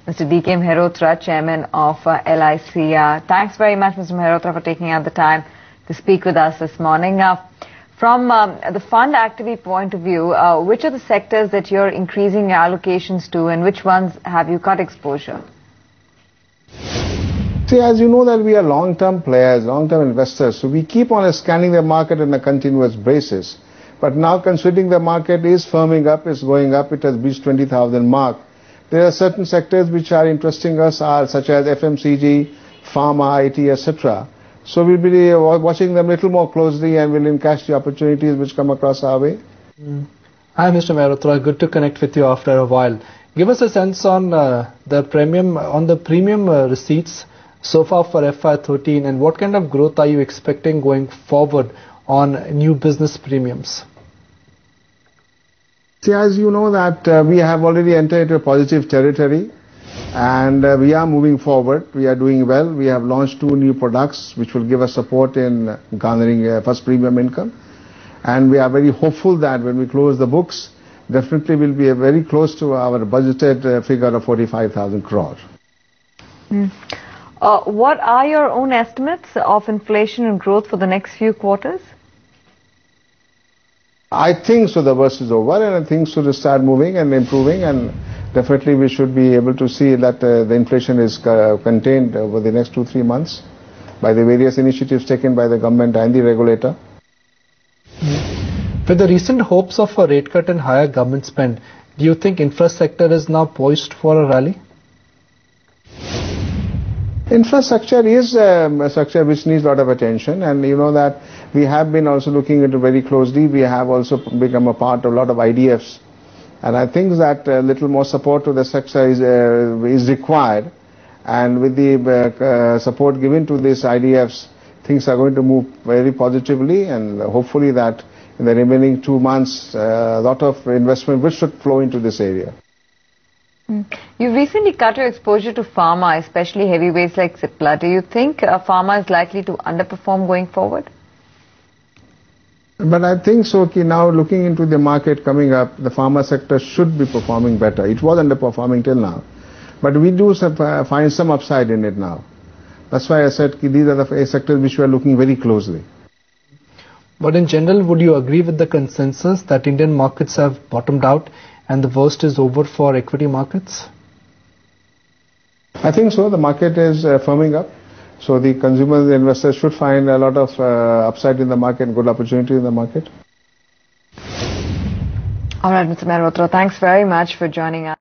Mr. D.K. Mehrotra, Chairman of LIC. Thanks very much, Mr. Mehrotra, for taking out the time to speak with us this morning. From the fund activity point of view, which are the sectors that you're increasing your allocations to, and which ones have you cut exposure? See, as you know that we are long-term players, long-term investors, so we keep on scanning the market on a continuous basis. But now considering the market is firming up, is going up, it has reached 20,000 mark. There are certain sectors which are interesting us, such as FMCG, pharma, IT, etc. So we'll be watching them a little more closely and will encash the opportunities which come across our way. Hi, Mr. Mehrotra. Good to connect with you after a while. Give us a sense on the premium receipts so far for FY13, and what kind of growth are you expecting going forward on new business premiums? See, as you know that we have already entered into a positive territory, and we are moving forward. We are doing well. We have launched 2 new products which will give us support in garnering first premium income, and we are very hopeful that when we close the books, definitely will be very close to our budgeted figure of 45,000 crore. What are your own estimates of inflation and growth for the next few quarters? I think so the worst is over, and I think so to start moving and improving, and definitely we should be able to see that the inflation is contained over the next 2-3 months by the various initiatives taken by the government and the regulator. With the recent hopes of a rate cut and higher government spend, do you think infrastructure is now poised for a rally? Infrastructure is a structure which needs a lot of attention, and you know that we have been also looking into very closely. We have also become a part of a lot of IDFs, and I think that a little more support to the sector is required, and with the support given to these IDFs, things are going to move very positively, and hopefully that in the remaining 2 months a lot of investment which should flow into this area. You've recently cut your exposure to pharma, especially heavyweights like Cipla. Do you think pharma is likely to underperform going forward? But I think so, now looking into the market coming up, the pharma sector should be performing better. It was underperforming till now, but we do find some upside in it now. That's why I said these are the sectors which we are looking very closely. But in general, would you agree with the consensus that Indian markets have bottomed out and the worst is over for equity markets? I think so. The market is firming up. So the consumers and investors should find a lot of upside in the market, good opportunity in the market. All right, Mr. Mehrotra, thanks very much for joining us.